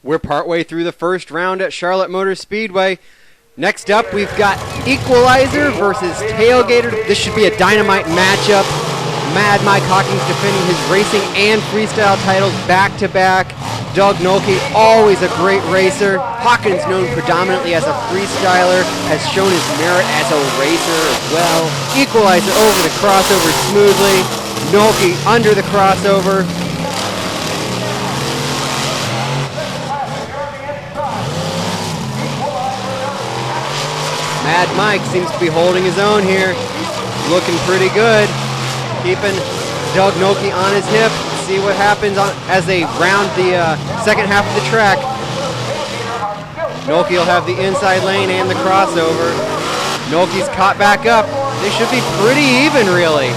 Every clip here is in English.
We're partway through the first round at Charlotte Motor Speedway. Next up, we've got Equalizer versus Tailgator. This should be a dynamite matchup. Mad Mike Hawkins defending his racing and freestyle titles back-to-back. Doug Nolte, always a great racer. Hawkins, known predominantly as a freestyler, has shown his merit as a racer as well. Equalizer over the crossover smoothly. Nolte under the crossover. Mad Mike seems to be holding his own here. Looking pretty good. Keeping Doug Nolte on his hip. See what happens as they round the second half of the track. Nolte will have the inside lane and the crossover. Nolte's caught back up. They should be pretty even, really.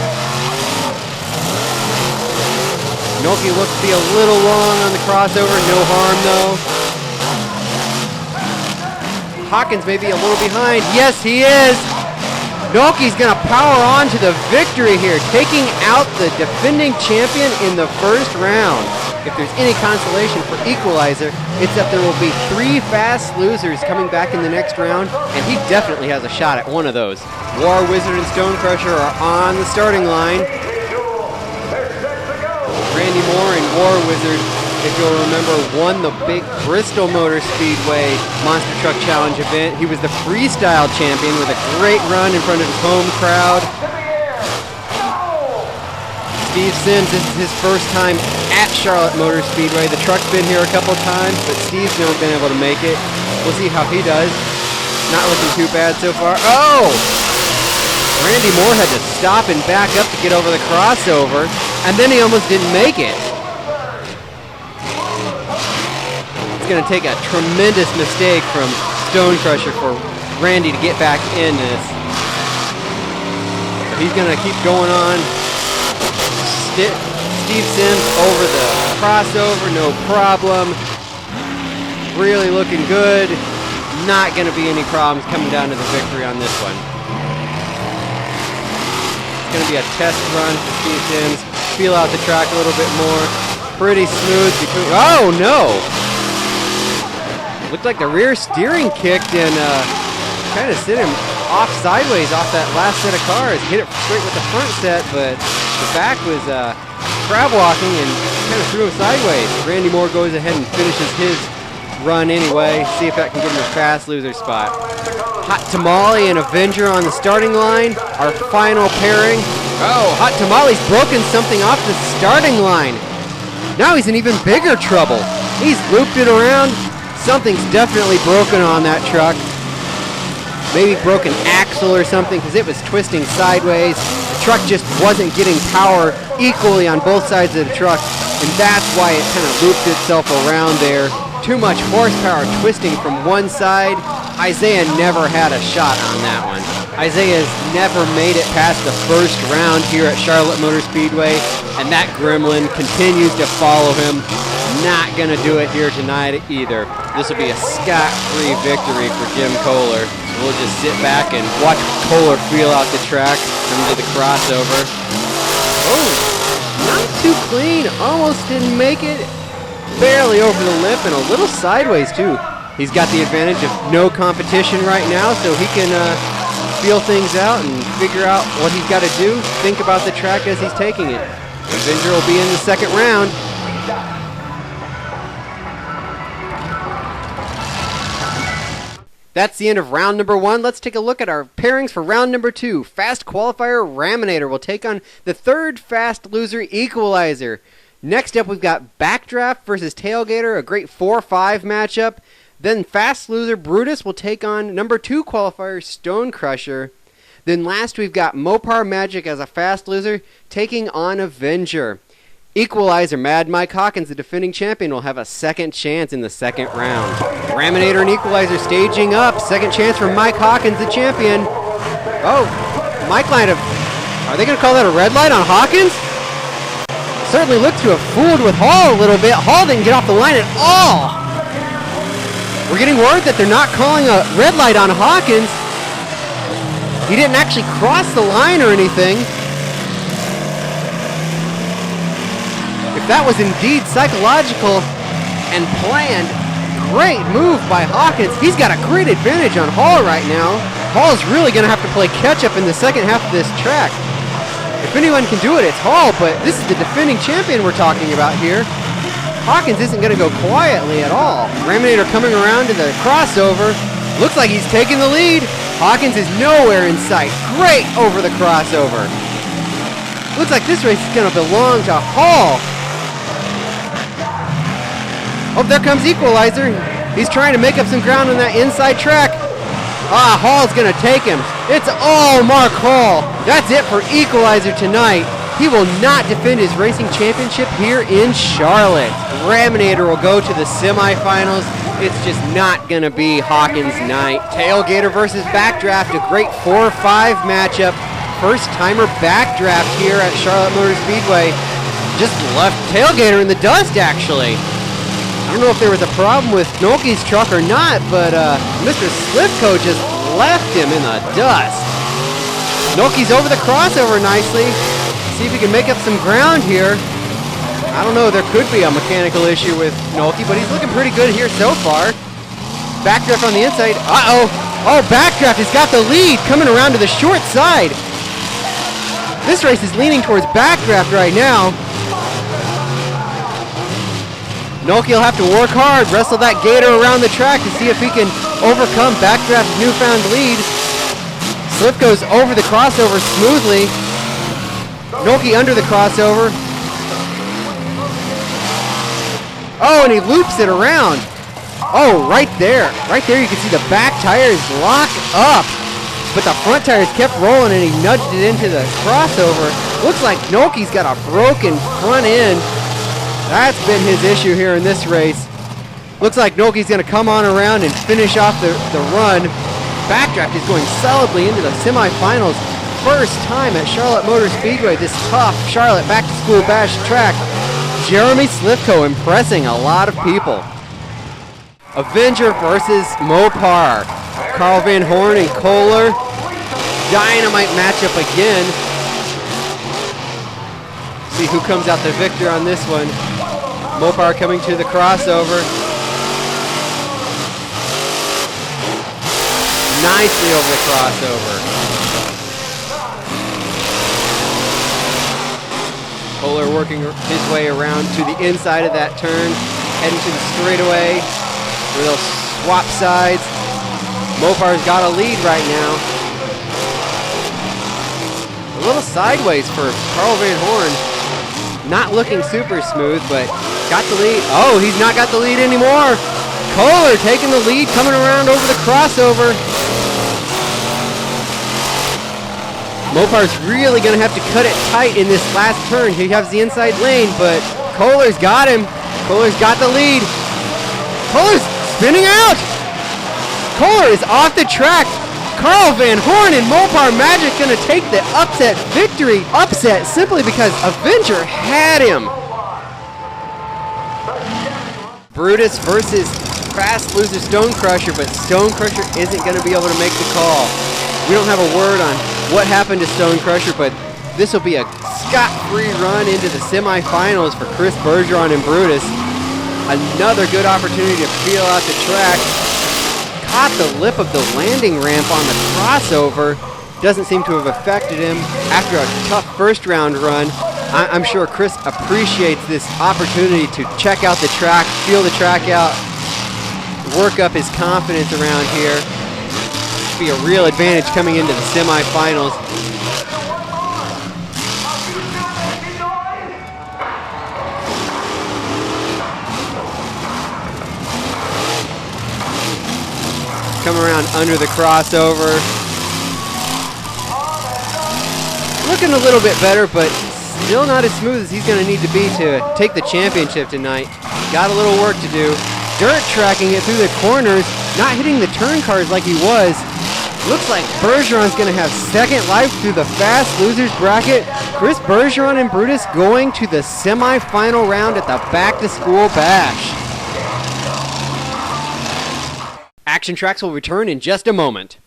Nolte looks to be a little long on the crossover. No harm, though. Hawkins may be a little behind. Yes, he is. Nolte's going to power on to the victory here, taking out the defending champion in the first round. If there's any consolation for Equalizer, it's that there will be 3 fast losers coming back in the next round, and he definitely has a shot at one of those. War Wizard and Stone Crusher are on the starting line. Randy Moore and War Wizard, if you'll remember, won the big Bristol Motor Speedway Monster Truck Challenge event. He was the freestyle champion with a great run in front of his home crowd. Steve Sims, this is his first time at Charlotte Motor Speedway. The truck's been here a couple times, but Steve's never been able to make it. We'll see how he does. Not looking too bad so far. Oh! Randy Moore had to stop and back up to get over the crossover, and then he almost didn't make it. It's going to take a tremendous mistake from Stone Crusher for Randy to get back in this. So he's going to keep going on. Steve Sims over the crossover, no problem. Really looking good. Not going to be any problems coming down to the victory on this one. It's going to be a test run for Steve Sims. Feel out the track a little bit more. Pretty smooth between. Oh no! Looked like the rear steering kicked and kind of sent him off sideways off that last set of cars. Hit it straight with the front set, but the back was crab walking and kind of threw him sideways. Randy Moore goes ahead and finishes his run anyway. See if that can give him a fast loser spot. Hot Tamali and Avenger on the starting line. Our final pairing. Oh, Hot Tamali's broken something off the starting line. Now he's in even bigger trouble. He's looped it around. Something's definitely broken on that truck. Maybe broken axle or something because it was twisting sideways. The truck just wasn't getting power equally on both sides of the truck, and that's why it kind of looped itself around there. Too much horsepower twisting from one side. Isaiah never had a shot on that one. Isaiah's never made it past the first round here at Charlotte Motor Speedway, and that gremlin continues to follow him. Not going to do it here tonight either. This will be a scot-free victory for Jim Kohler. We'll just sit back and watch Kohler feel out the track into the crossover. Oh, not too clean. Almost didn't make it. Barely over the lip and a little sideways too. He's got the advantage of no competition right now, so he can feel things out and figure out what he's got to do. Think about the track as he's taking it. Avenger will be in the second round. That's the end of round number 1. Let's take a look at our pairings for round number 2. Fast qualifier Raminator will take on the third fast loser Equalizer. Next up, we've got Backdraft versus Tailgator, a great 4-5 matchup. Then fast loser Brutus will take on number 2 qualifier Stone Crusher. Then last, we've got Mopar Magic as a fast loser taking on Avenger. Equalizer Mad Mike Hawkins, the defending champion, will have a second chance in the second round. Raminator and Equalizer staging up. Second chance for Mike Hawkins, the champion. Oh, Mike might have... Are they going to call that a red light on Hawkins? Certainly looked to have fooled with Hall a little bit. Hall didn't get off the line at all. We're getting word that they're not calling a red light on Hawkins. He didn't actually cross the line or anything. If that was indeed psychological and planned, Great move by Hawkins. He's got a great advantage on Hall right now. Hall's really going to have to play catch-up in the second half of this track. If anyone can do it, it's Hall, but this is the defending champion we're talking about here. Hawkins isn't going to go quietly at all. Raminator coming around to the crossover. Looks like he's taking the lead. Hawkins is nowhere in sight. Great over the crossover. Looks like this race is going to belong to Hall. Oh, there comes Equalizer. He's trying to make up some ground on that inside track. Ah, Hall's going to take him. It's all Mark Hall. That's it for Equalizer tonight. He will not defend his racing championship here in Charlotte. Raminator will go to the semifinals. It's just not going to be Hawkins' night. Tailgator versus Backdraft, a great 4-5 matchup. First-timer Backdraft here at Charlotte Motor Speedway. Just left Tailgator in the dust, actually. I don't know if there was a problem with Nolke's truck or not, but Mr. Slivko just left him in the dust. Nolke's over the crossover nicely. See if he can make up some ground here. I don't know, there could be a mechanical issue with Nolke, but he's looking pretty good here so far. Backdraft on the inside. Uh-oh. Oh, Backdraft has got the lead coming around to the short side. This race is leaning towards Backdraft right now. Nolke will have to work hard, wrestle that Gator around the track to see if he can overcome Backdraft's newfound lead. Slivko's over the crossover smoothly. Nolke under the crossover. Oh, and he loops it around. Oh, right there. Right there you can see the back tires lock up. But the front tires kept rolling and he nudged it into the crossover. Looks like Nolke's got a broken front end. That's been his issue here in this race. Looks like Nolke's going to come on around and finish off the run. Backdraft is going solidly into the semifinals. First time at Charlotte Motor Speedway, this tough Charlotte back-to-school bash track. Jeremy Slivko impressing a lot of people. Avenger versus Mopar. Carl Van Horn and Kohler. Dynamite matchup again. See who comes out the victor on this one. Mopar coming to the crossover. Nicely over the crossover. Kohler working his way around to the inside of that turn, heading to the straightaway where they'll swap sides. Mopar's got a lead right now. A little sideways for Carl Van Horn. Not looking super smooth, but got the lead. Oh, he's not got the lead anymore. Kohler taking the lead, coming around over the crossover. Mopar's really going to have to cut it tight in this last turn. He has the inside lane, but Kohler's got him. Kohler's got the lead. Kohler's spinning out. Kohler is off the track. Carl Van Horn and Mopar Magic going to take the upset victory. Upset simply because Avenger had him. Brutus versus fast loser Stone Crusher, but Stone Crusher isn't going to be able to make the call. We don't have a word on what happened to Stone Crusher, but this will be a scot-free run into the semifinals for Chris Bergeron and Brutus. Another good opportunity to feel out the track. Caught the lip of the landing ramp on the crossover. Doesn't seem to have affected him after a tough first round run. I'm sure Chris appreciates this opportunity to check out the track, feel the track out, work up his confidence around here. Be a real advantage coming into the semifinals. Come around under the crossover. Looking a little bit better, but still not as smooth as he's going to need to be to take the championship tonight. Got a little work to do. Dirt tracking it through the corners, not hitting the turn cars like he was. Looks like Bergeron's going to have second life through the fast losers bracket. Chris Bergeron and Brutus going to the semifinal round at the back-to-school bash. Actiontracks will return in just a moment.